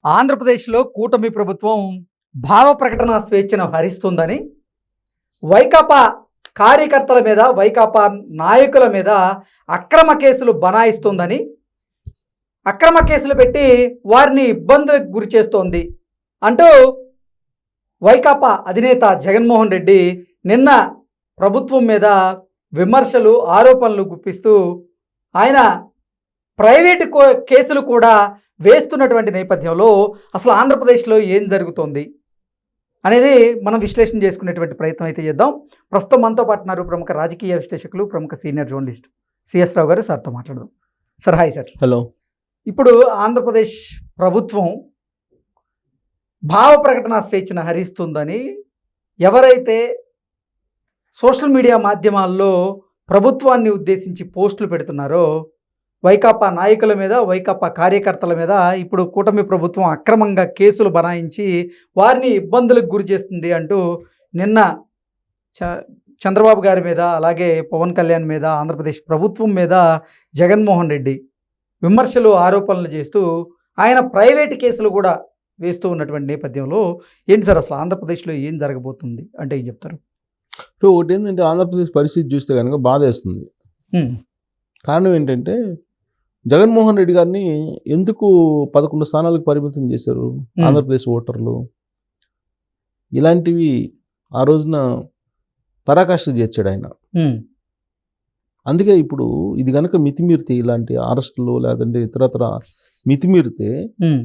ఆంధ్రప్రదేశ్లో కూటమి ప్రభుత్వం భావ ప్రకటన స్వేచ్ఛను హరిస్తుందని, వైకాపా కార్యకర్తల మీద, వైకాపా నాయకుల మీద అక్రమ కేసులు బనాయిస్తుందని, అక్రమ కేసులు పెట్టి వారిని ఇబ్బందులకు గురి చేస్తోంది అంటూ వైకాపా అధినేత జగన్మోహన్ రెడ్డి నిన్న ప్రభుత్వం మీద విమర్శలు, ఆరోపణలు గుప్పిస్తూ ఆయన ప్రైవేటు కేసులు కూడా వేస్తున్నటువంటి నేపథ్యంలో అసలు ఆంధ్రప్రదేశ్లో ఏం జరుగుతోంది అనేది మనం విశ్లేషణ చేసుకునేటువంటి ప్రయత్నం అయితే చేద్దాం. ప్రస్తుతం మనతో పాటు ఉన్నారు ప్రముఖ రాజకీయ విశ్లేషకులు, ప్రముఖ సీనియర్ జర్నలిస్ట్ సిఎస్ రావు గారు. సార్తో మాట్లాడదాం. Sir, hi sir. హలో. ఇప్పుడు ఆంధ్రప్రదేశ్ ప్రభుత్వం భావ ప్రకటన స్వేచ్ఛను హరిస్తుందని ఎవరైతే సోషల్ మీడియా మాధ్యమాల్లో ప్రభుత్వాన్ని ఉద్దేశించి పోస్టులు పెడుతున్నారో, వైకాపా నాయకుల మీద, వైకాపా కార్యకర్తల మీద ఇప్పుడు కూటమి ప్రభుత్వం అక్రమంగా కేసులు బనాయించి వారిని ఇబ్బందులకు గురి చేస్తుంది అంటూ నిన్న చంద్రబాబు గారి మీద, అలాగే పవన్ కళ్యాణ్ మీద, ఆంధ్రప్రదేశ్ ప్రభుత్వం మీద జగన్మోహన్ రెడ్డి విమర్శలు, ఆరోపణలు చేస్తూ ఆయన ప్రైవేటు కేసులు కూడా వేస్తూ ఉన్నటువంటి నేపథ్యంలో ఏంటి సార్ అసలు ఆంధ్రప్రదేశ్లో ఏం జరగబోతుంది అంటే ఏం చెప్తారు? ఒకటి ఏంటంటే, ఆంధ్రప్రదేశ్ పరిస్థితి చూస్తే కనుక బాధ వేస్తుంది. కారణం ఏంటంటే, జగన్మోహన్ రెడ్డి గారిని ఎందుకు 11 స్థానాలకు పరిమితం చేశారు ఆంధ్రప్రదేశ్ ఓటర్లు? ఇలాంటివి ఆ రోజున పరాకాష్ఠ చేర్చాడు ఆయన. అందుకే ఇప్పుడు ఇది కనుక మితిమీరితే, ఇలాంటి అరెస్టులు లేదంటే ఇతరత్ర మితిమీరితే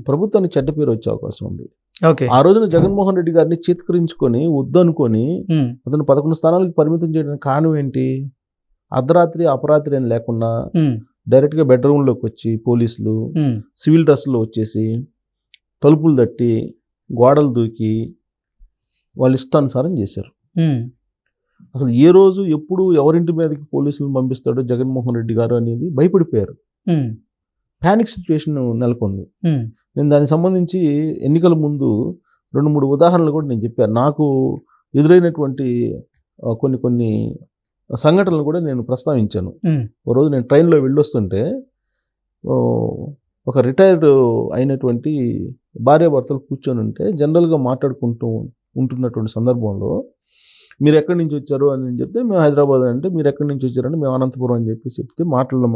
ప్రభుత్వానికి చెడ్డ పేరు వచ్చే అవకాశం ఉంది. ఆ రోజున జగన్మోహన్ రెడ్డి గారిని చేత్కరించుకొని వద్దనుకొని అతను 11 స్థానాలకు పరిమితం చేయడానికి కారణం ఏంటి? అర్ధరాత్రి అపరాత్రి అని లేకుండా డైరెక్ట్గా బెడ్రూమ్లోకి వచ్చి పోలీసులు సివిల్ డ్రెస్లో వచ్చేసి తలుపులు తట్టి గోడలు దూకి వాళ్ళు ఇష్టానుసారం చేశారు. అసలు ఏ రోజు ఎప్పుడు ఎవరింటి మీదకి పోలీసులను పంపిస్తాడో జగన్మోహన్ రెడ్డి గారు అనేది భయపడిపోయారు. ప్యానిక్ సిచ్యువేషన్ నెలకొంది. నేను దానికి సంబంధించి ఎన్నికల ముందు 2-3 ఉదాహరణలు కూడా నేను చెప్పాను. నాకు ఎదురైనటువంటి కొన్ని సంఘటనలు కూడా నేను ప్రస్తావించాను. ఓ రోజు నేను ట్రైన్లో వెళ్ళొస్తుంటే ఒక రిటైర్డ్ అయినటువంటి భార్యాభర్తలు కూర్చొని ఉంటే జనరల్గా మాట్లాడుకుంటూ ఉంటున్నటువంటి సందర్భంలో, మీరు ఎక్కడి నుంచి వచ్చారు అని నేను చెప్తే, మేము హైదరాబాద్ అంటే, మీరు ఎక్కడి నుంచి వచ్చారంటే మేము అనంతపురం అని చెప్పి చెప్తే, మాటలు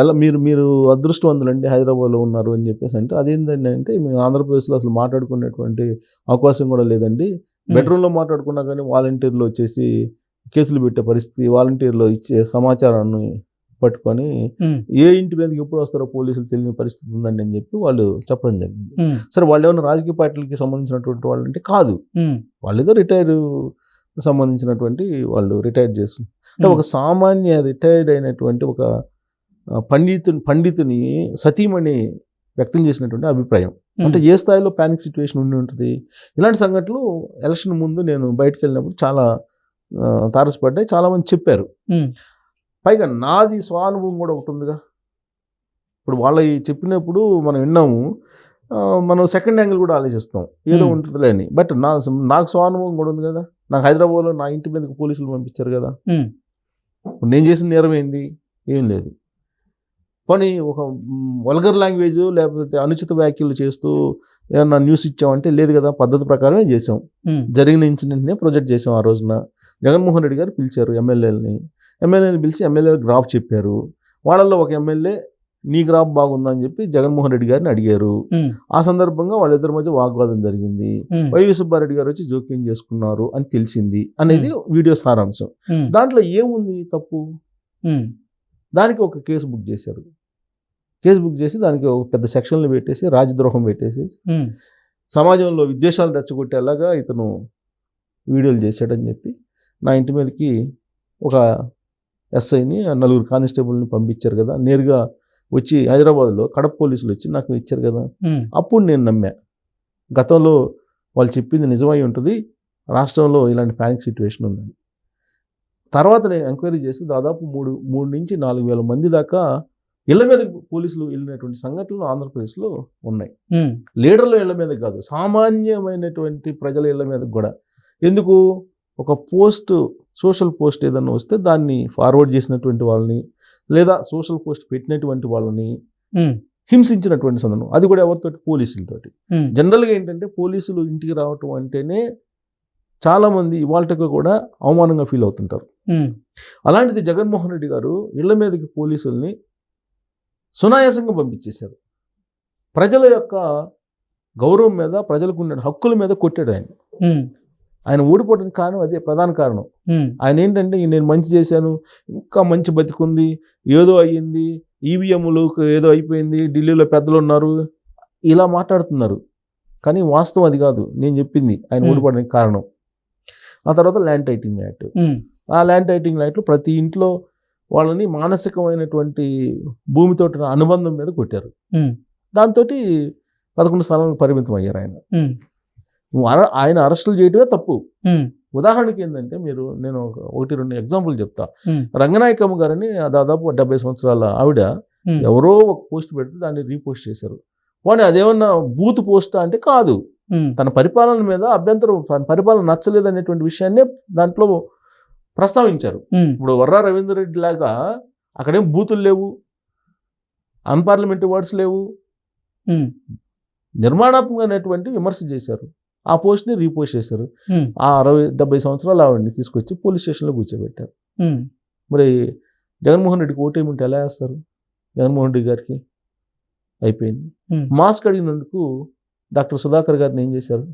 ఎలా మీరు అదృష్టవంతులండి హైదరాబాద్లో ఉన్నారు అని చెప్పేసి అంటే, అదేంటండి అంటే, మేము ఆంధ్రప్రదేశ్లో అసలు మాట్లాడుకునేటువంటి అవకాశం కూడా లేదండి. బెడ్రూమ్లో మాట్లాడుకున్నా కానీ వాలంటీర్లు వచ్చేసి కేసులు పెట్టే పరిస్థితి, వాలంటీర్లు ఇచ్చే సమాచారాన్ని పట్టుకొని ఏ ఇంటి మీదకి ఎప్పుడు వస్తారో పోలీసులు తెలియని పరిస్థితి ఉందండి అని చెప్పి వాళ్ళు చెప్పడం జరిగింది. సరే, వాళ్ళు ఏమైనా రాజకీయ పార్టీలకి సంబంధించినటువంటి వాళ్ళు అంటే కాదు, వాళ్ళు ఏదో రిటైర్ సంబంధించినటువంటి వాళ్ళు రిటైర్ చేస్తున్నారు. అంటే ఒక సామాన్య రిటైర్డ్ అయినటువంటి ఒక పండితుని సతీమణి వ్యక్తం చేసినటువంటి అభిప్రాయం. అంటే ఏ స్థాయిలో ప్యానిక్ సిచ్యువేషన్ ఉండి ఉంటుంది. ఇలాంటి సంఘటనలు ఎలక్షన్ ముందు నేను బయటకు వెళ్ళినప్పుడు చాలా తారసపడ్డాయి, చాలామంది చెప్పారు. పైగా నాది స్వానుభవం కూడా ఒకటి ఉందిగా. ఇప్పుడు వాళ్ళ చెప్పినప్పుడు మనం విన్నాము, మనం సెకండ్ యాంగిల్ కూడా ఆలోచిస్తాం, ఏదో ఉంటుందిలే అని. బట్ నాకు స్వానుభవం కూడా ఉంది కదా. నాకు హైదరాబాద్లో నా ఇంటి మీదకి పోలీసులు పంపించారు కదా. నేను చేసిన నేరం ఏంది? ఏం లేదు. పోనీ ఒక వల్గర్ లాంగ్వేజ్ లేకపోతే అనుచిత వ్యాఖ్యలు చేస్తూ ఏమన్నా న్యూస్ ఇచ్చామంటే లేదు కదా, పద్ధతి ప్రకారమే చేసాం. జరిగిన ఇన్సిడెంట్నే ప్రొజెక్ట్ చేసాం. ఆ రోజున జగన్మోహన్ రెడ్డి గారు పిలిచారు ఎమ్మెల్యేని పిలిచి ఎమ్మెల్యేలు గ్రాఫ్ చెప్పారు. వాళ్ళల్లో ఒక ఎమ్మెల్యే నీ గ్రాఫ్ బాగుందని చెప్పి జగన్మోహన్ రెడ్డి గారిని అడిగారు. ఆ సందర్భంగా వాళ్ళిద్దరి మధ్య వాగ్వాదం జరిగింది. వైవి సుబ్బారెడ్డి గారు వచ్చి జోక్యం చేసుకున్నారు అని తెలిసింది అనేది వీడియో సారాంశం. దాంట్లో ఏముంది తప్పు? దానికి ఒక కేసు బుక్ చేశారు. కేసు బుక్ చేసి దానికి ఒక పెద్ద సెక్షన్లు పెట్టేసి రాజద్రోహం పెట్టేసి సమాజంలో విద్వేషాలు రెచ్చగొట్టేలాగా ఇతను వీడియోలు చేశాడని చెప్పి నా ఇంటి మీదకి ఒక ఎస్ఐని, 4 కానిస్టేబుల్ని పంపించారు కదా. నేరుగా వచ్చి హైదరాబాద్లో కడప పోలీసులు వచ్చి నాకు ఇచ్చారు కదా. అప్పుడు నేను నమ్మా, గతంలో వాళ్ళు చెప్పింది నిజమై ఉంటుంది, రాష్ట్రంలో ఇలాంటి ప్యానిక్ సిచ్యువేషన్ ఉందని. తర్వాత నేను ఎంక్వైరీ చేస్తే దాదాపు 3 నుంచి 4 వేల మంది దాకా ఇళ్ల మీద పోలీసులు వెళ్ళినటువంటి సంఘటనలు ఆంధ్రప్రదేశ్లో ఉన్నాయి. లీడర్ల ఇళ్ల మీద కాదు, సామాన్యమైనటువంటి ప్రజల ఇళ్ల మీద కూడా. ఎందుకు? ఒక సోషల్ పోస్ట్ ఏదన్నా వస్తే దాన్ని ఫార్వర్డ్ చేసినటువంటి వాళ్ళని, లేదా సోషల్ పోస్ట్ పెట్టినటువంటి వాళ్ళని హింసించినటువంటి సందర్భం, అది కూడా ఎవరితోటి? పోలీసులతోటి. జనరల్గా ఏంటంటే పోలీసులు ఇంటికి రావటం అంటేనే చాలామంది ఇవాళకి కూడా అవమానంగా ఫీల్ అవుతుంటారు. అలాంటిది జగన్మోహన్ రెడ్డి గారు ఇళ్ల మీదకి పోలీసుల్ని సునాయాసంగా పంపించేశారు. ప్రజల యొక్క గౌరవం మీద, ప్రజలకు ఉన్న హక్కుల మీద కొట్టాడు ఆయన. ఆయన ఓడిపోవడానికి కారణం అదే ప్రధాన కారణం. ఆయన ఏంటంటే నేను మంచి చేశాను, ఇంకా మంచి బతికుంది, ఏదో అయ్యింది, ఈవీఎంలు ఏదో అయిపోయింది, ఢిల్లీలో పెద్దలు ఉన్నారు, ఇలా మాట్లాడుతున్నారు. కానీ వాస్తవం అది కాదు నేను చెప్పింది. ఆయన ఓడిపోవడానికి కారణం ఆ తర్వాత ల్యాండ్ టైటింగ్ యాక్ట్. ఆ ల్యాండ్ టైటింగ్ యాక్ట్లో ప్రతి ఇంట్లో వాళ్ళని మానసికమైనటువంటి భూమితో అనుబంధం మీద కొట్టారు. దాంతో 11 స్థానాలకు పరిమితం అయ్యారు ఆయన. ఆయన అరెస్టులు చేయటమే తప్పు. ఉదాహరణకి ఏంటంటే నేను 1-2 ఎగ్జాంపుల్ చెప్తా. రంగనాయకమ్మ గారని దాదాపు 70 సంవత్సరాల ఆవిడ ఎవరో ఒక పోస్ట్ పెడితే దాన్ని రీపోస్ట్ చేశారు. పోనీ అదేమన్నా బూత్ పోస్టా అంటే కాదు. తన పరిపాలన మీద అభ్యంతరం, తన పరిపాలన నచ్చలేదు అనేటువంటి విషయాన్నే దాంట్లో ప్రస్తావించారు. ఇప్పుడు వర్రా రవీందర్ రెడ్డి లాగా అక్కడేం బూతులు లేవు, అన్పార్లమెంటరీ వర్డ్స్ లేవు, నిర్మాణాత్మకమైనటువంటి విమర్శ చేశారు. ఆ పోస్ట్ని రీపోస్ట్ చేశారు. ఆ 60-70 సంవత్సరాలు ఆవిడని తీసుకొచ్చి పోలీస్ స్టేషన్లో కూర్చోబెట్టారు. మరి జగన్మోహన్ రెడ్డికి ఓటేమింటే ఎలా వేస్తారు? జగన్మోహన్ రెడ్డి గారికి అయిపోయింది. మాస్క్ అడిగినందుకు డాక్టర్ సుధాకర్ గారిని ఏం చేశారు?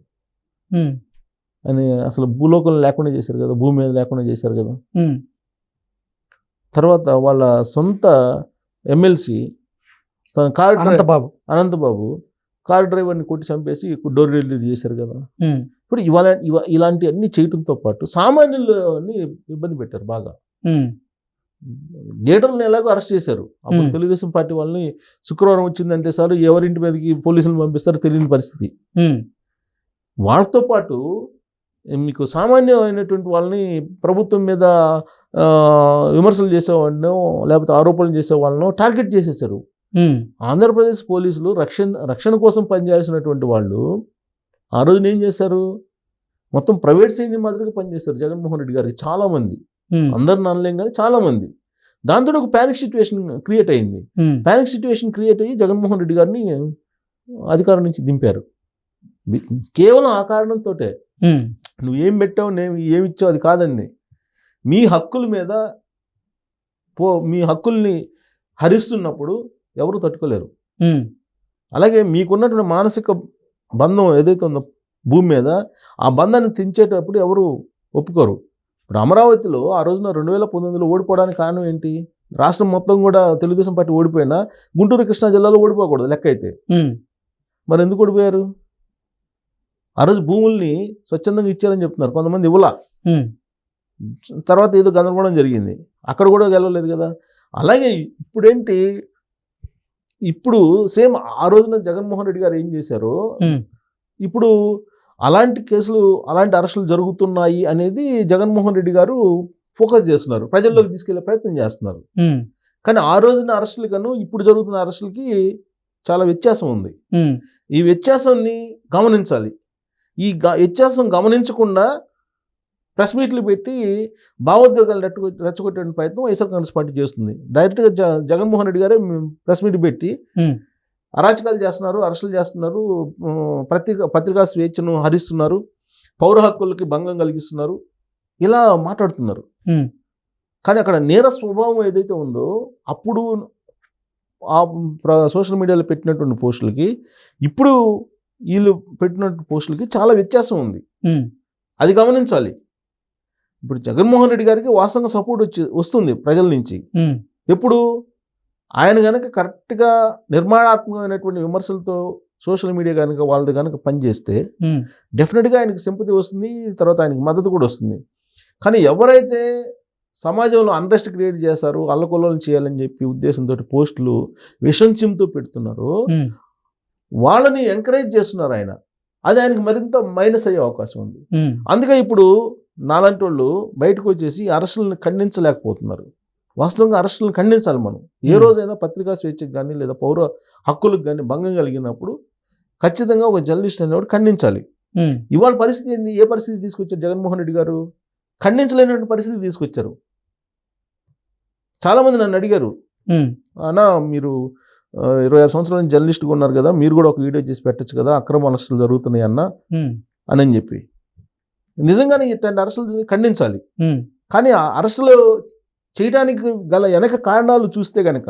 అని అసలు భూలోకం లేకుండా చేశారు కదా, భూమి మీద లేకుండా చేశారు కదా. తర్వాత వాళ్ళ సొంత ఎమ్మెల్సీ అనంతబాబు కార్ డ్రైవర్ని కొట్టి చంపేసి డోర్ డెలివరీ చేశారు కదా. ఇప్పుడు ఇలాంటి అన్ని చేయడంతో పాటు సామాన్యులని ఇబ్బంది పెట్టారు బాగా. లీడర్లను ఎలాగో అరెస్ట్ చేశారు. అప్పుడు తెలుగుదేశం పార్టీ వాళ్ళని శుక్రవారం వచ్చిందంటే సార్ ఎవరింటి మీదకి పోలీసులు పంపిస్తారో తెలియని పరిస్థితి. వాళ్ళతో పాటు మీకు సామాన్యమైనటువంటి వాళ్ళని ప్రభుత్వం మీద విమర్శలు చేసేవాళ్ళనో లేకపోతే ఆరోపణలు చేసే వాళ్ళనో టార్గెట్ చేసేసారు. ఆంధ్రప్రదేశ్ పోలీసులు రక్షణ కోసం పనిచేయాల్సినటువంటి వాళ్ళు ఆ రోజున ఏం చేశారు? మొత్తం ప్రైవేట్ సైన్యం మాదిరిగా పనిచేస్తారు జగన్మోహన్ రెడ్డి గారికి. చాలామంది, అందరిని అనలేం కానీ చాలామంది. దాంతో ఒక ప్యానిక్ సిచ్యువేషన్ క్రియేట్ అయింది. ప్యానిక్ సిచ్యువేషన్ క్రియేట్ అయ్యి జగన్మోహన్ రెడ్డి గారిని అధికారం నుంచి దింపారు. కేవలం ఆ కారణంతో నువ్వేం పెట్టావు, నేను ఏమి ఇచ్చావు అది కాదండి. మీ హక్కుల మీద మీ హక్కుల్ని హరిస్తున్నప్పుడు ఎవరు తట్టుకోలేరు. అలాగే మీకున్నటువంటి మానసిక బంధం ఏదైతే ఉందో భూమి మీద, ఆ బంధాన్ని తెంచేటప్పుడు ఎవరు ఒప్పుకోరు. ఇప్పుడు అమరావతిలో ఆ రోజున 2019లో ఓడిపోవడానికి కారణం ఏంటి? రాష్ట్రం మొత్తం కూడా తెలుగుదేశం పార్టీ ఓడిపోయినా గుంటూరు కృష్ణా జిల్లాలో ఓడిపోకూడదు లెక్క అయితే. మరి ఎందుకు ఓడిపోయారు? ఆ రోజు భూముల్ని స్వచ్ఛందంగా ఇచ్చారని చెప్తున్నారు, కొంతమంది ఇవ్వలా. తర్వాత ఏదో గందరగోళం జరిగింది, అక్కడ కూడా గెలవలేదు కదా. అలాగే ఇప్పుడేంటి, ఇప్పుడు సేమ్ ఆ రోజున జగన్మోహన్ రెడ్డి గారు ఏం చేశారో ఇప్పుడు అలాంటి కేసులు, అలాంటి అరెస్టులు జరుగుతున్నాయి అనేది జగన్మోహన్ రెడ్డి గారు ఫోకస్ చేస్తున్నారు, ప్రజల్లోకి తీసుకెళ్లే ప్రయత్నం చేస్తున్నారు. కానీ ఆ రోజున అరెస్టులు కన్నా ఇప్పుడు జరుగుతున్న అరెస్టులకి చాలా వ్యత్యాసం ఉంది. ఈ వ్యత్యాసాన్ని గమనించాలి. ఈ వ్యత్యాసం గమనించకుండా ప్రెస్ మీట్లు పెట్టి భావోద్వేగాలు రెచ్చగొట్టే ప్రయత్నం వైఎస్ఆర్ కాంగ్రెస్ పార్టీ చేస్తుంది. డైరెక్ట్గా జగన్మోహన్ రెడ్డి గారే ప్రెస్ మీట్ పెట్టి అరాచకాలు చేస్తున్నారు, అరెస్టులు చేస్తున్నారు, పత్రికా స్వేచ్ఛను హరిస్తున్నారు, పౌర హక్కులకి భంగం కలిగిస్తున్నారు, ఇలా మాట్లాడుతున్నారు. కానీ అక్కడ నేర స్వభావం ఏదైతే ఉందో అప్పుడు ఆ సోషల్ మీడియాలో పెట్టినటువంటి పోస్టులకి ఇప్పుడు వీళ్ళు పెట్టినటువంటి పోస్టులకి చాలా వ్యత్యాసం ఉంది. అది గమనించాలి. ఇప్పుడు జగన్మోహన్ రెడ్డి గారికి వాస్తవంగా సపోర్ట్ వస్తుంది ప్రజల నుంచి. ఎప్పుడు ఆయన కనుక కరెక్ట్గా నిర్మాణాత్మకమైనటువంటి విమర్శలతో సోషల్ మీడియా కనుక వాళ్ళది కనుక పనిచేస్తే డెఫినెట్గా ఆయనకి సింపతి వస్తుంది, తర్వాత ఆయనకి మద్దతు కూడా వస్తుంది. కానీ ఎవరైతే సమాజంలో అన్రెస్ట్ క్రియేట్ చేశారు, అల్లకొల్లం చేయాలని చెప్పి ఉద్దేశంతో పోస్టులు విషం చిమ్ముతో పెడుతున్నారో వాళ్ళని ఎంకరేజ్ చేస్తున్నారు ఆయన. అది ఆయనకి మరింత మైనస్ అయ్యే అవకాశం ఉంది. అందుకే ఇప్పుడు నాలాంటి వాళ్ళు బయటకు వచ్చేసి అరెస్టులను ఖండించలేకపోతున్నారు. వాస్తవంగా అరెస్టులను ఖండించాలి మనం. ఏ రోజైనా పత్రికా స్వేచ్ఛకు కానీ లేదా పౌర హక్కులకు కానీ భంగం కలిగినప్పుడు ఖచ్చితంగా ఒక జర్నలిస్ట్ అనేవాడు ఖండించాలి. ఇవాళ పరిస్థితి ఏంది? ఏ పరిస్థితి తీసుకొచ్చారు జగన్మోహన్ రెడ్డి గారు? ఖండించలేనటువంటి పరిస్థితి తీసుకొచ్చారు. చాలామంది నన్ను అడిగారు, అన్నా మీరు 26 సంవత్సరాల జర్నలిస్ట్గా ఉన్నారు కదా, మీరు కూడా ఒక వీడియో చేసి పెట్టచ్చు కదా, అక్రమ అరెస్టులు జరుగుతున్నాయి అని చెప్పి. నిజంగానే ఇట్లాంటి అరెస్టులు ఖండించాలి. కానీ ఆ అరెస్టులు చేయడానికి గల వెనక కారణాలు చూస్తే కనుక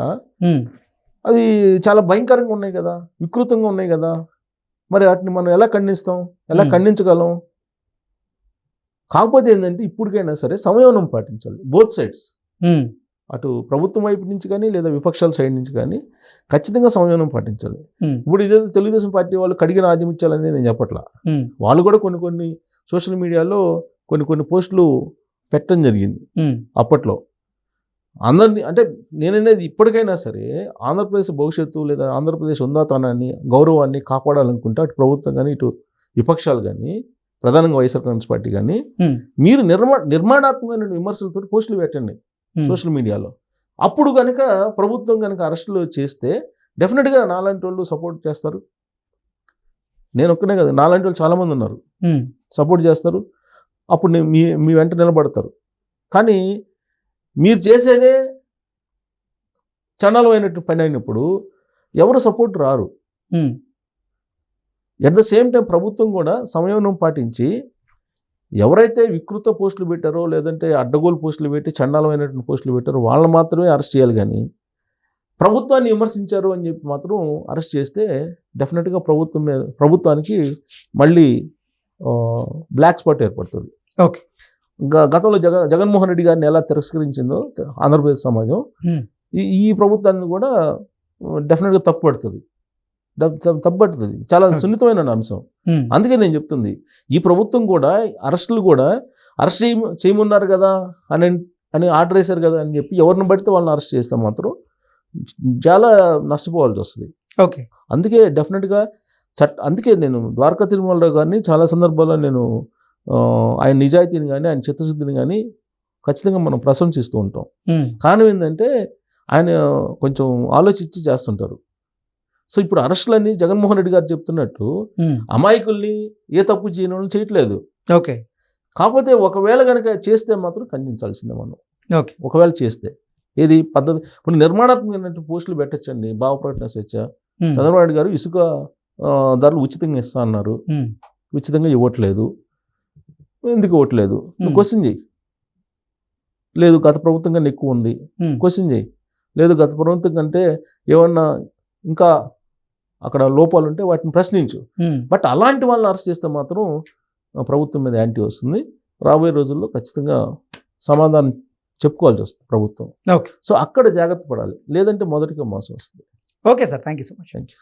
అవి చాలా భయంకరంగా ఉన్నాయి కదా, వికృతంగా ఉన్నాయి కదా. మరి వాటిని మనం ఎలా ఖండిస్తాం, ఎలా ఖండించగలం? కాకపోతే ఏంటంటే ఇప్పటికైనా సరే సంయమనం పాటించాలి, బోత్ సైడ్స్. అటు ప్రభుత్వం వైపు నుంచి కానీ లేదా విపక్షాల సైడ్ నుంచి కానీ ఖచ్చితంగా సంయమనం పాటించాలి. ఇప్పుడు ఇదే తెలుగుదేశం పార్టీ వాళ్ళు కడిగిన ఆదిమించాలని నేను చెప్పట్లా. వాళ్ళు కూడా కొన్ని సోషల్ మీడియాలో కొన్ని పోస్టులు పెట్టడం జరిగింది అప్పట్లో. అందరినీ అంటే నేననేది ఇప్పటికైనా సరే ఆంధ్రప్రదేశ్ భవిష్యత్తు లేదా ఆంధ్రప్రదేశ్ ఉందాతనాన్ని గౌరవాన్ని కాపాడాలనుకుంటే అటు ప్రభుత్వం కానీ ఇటు విపక్షాలు కానీ ప్రధానంగా వైఎస్ఆర్ కాంగ్రెస్ పార్టీ కానీ మీరు నిర్మాణాత్మకమైన విమర్శలతో పోస్టులు పెట్టండి సోషల్ మీడియాలో. అప్పుడు కనుక ప్రభుత్వం కనుక అరెస్టులు చేస్తే డెఫినెట్గా నాలాంటి వాళ్ళు సపోర్ట్ చేస్తారు. నేను ఒక్కనే కదా, నాలాంటి వాళ్ళు చాలామంది ఉన్నారు, సపోర్ట్ చేస్తారు. అప్పుడు మీ వెంట నిలబడతారు. కానీ మీరు చేసేదే చండాలమైనట్టు పని అయినప్పుడు ఎవరు సపోర్ట్ రారు. ఎట్ ద సేమ్ టైం ప్రభుత్వం కూడా సంయమనం పాటించి ఎవరైతే వికృత పోస్టులు పెట్టారో లేదంటే అడ్డగోలు పోస్టులు పెట్టి చండాలమైనటువంటి పోస్టులు పెట్టారో వాళ్ళని మాత్రమే అరెస్ట్ చేయాలి. కానీ ప్రభుత్వాన్ని విమర్శించారు అని చెప్పి మాత్రం అరెస్ట్ చేస్తే డెఫినెట్గా ప్రభుత్వానికి మళ్ళీ బ్లాక్ స్పాట్ ఏర్పడుతుంది. ఓకే, గతంలో జగన్మోహన్ రెడ్డి గారిని ఎలా తిరస్కరించిందో ఆంధ్రప్రదేశ్ సమాజం ఈ ప్రభుత్వాన్ని కూడా డెఫినెట్గా తప్పుపడుతుంది. చాలా సున్నితమైన అంశం. అందుకే నేను చెప్తుంది, ఈ ప్రభుత్వం కూడా అరెస్ట్ చేయమన్నారు కదా అని ఆర్డర్ వేశారు కదా అని చెప్పి ఎవరిని పడితే వాళ్ళని అరెస్ట్ చేస్తే మాత్రం చాలా నష్టపోవాల్సి వస్తుంది. ఓకే, అందుకే డెఫినెట్గా అందుకే నేను ద్వారకా తిరుమలరావు గారిని చాలా సందర్భాల్లో నేను ఆయన నిజాయితీని కానీ ఆయన చిత్తశుద్ధిని కానీ ఖచ్చితంగా మనం ప్రశంసిస్తూ ఉంటాం. కారణం ఏంటంటే ఆయన కొంచెం ఆలోచించి చేస్తుంటారు. సో ఇప్పుడు అరెస్టులన్నీ జగన్మోహన్ రెడ్డి గారు చెప్తున్నట్టు అమాయకుల్ని ఏ తప్పు చేయడం చేయట్లేదు. ఓకే, కాకపోతే ఒకవేళ కనుక చేస్తే మాత్రం ఖండించాల్సిందే మనం. ఓకే, ఒకవేళ చేస్తే ఏది పద్ధతి. ఇప్పుడు నిర్మాణాత్మకమైన పోస్టులు పెట్టచ్చండి, భావ ప్రకటన స్వేచ్ఛ. చంద్రబాబు నాయుడు గారు ఇసుక ధరలు ఉచితంగా ఇస్తా అన్నారు, ఉచితంగా ఇవ్వట్లేదు. ఎందుకు ఇవ్వట్లేదు? నువ్వు క్వశ్చన్ చేయి. లేదు గత ప్రభుత్వం కన్నా ఎక్కువ ఉంది, క్వశ్చన్ చేయి. లేదు గత ప్రభుత్వం కంటే ఏమన్నా ఇంకా అక్కడ లోపాలు ఉంటే వాటిని ప్రశ్నించు. బట్ అలాంటి వాళ్ళని అరెస్ట్ చేస్తే మాత్రం ప్రభుత్వం మీద యాంటీ వస్తుంది. రాబోయే రోజుల్లో ఖచ్చితంగా సమాధానం చెప్పుకోవాల్సి వస్తుంది ప్రభుత్వం. ఓకే, సో అక్కడ జాగ్రత్త పడాలి, లేదంటే మొదటిగా మోసం వస్తుంది. Okay sir, thank you so much. Thank you.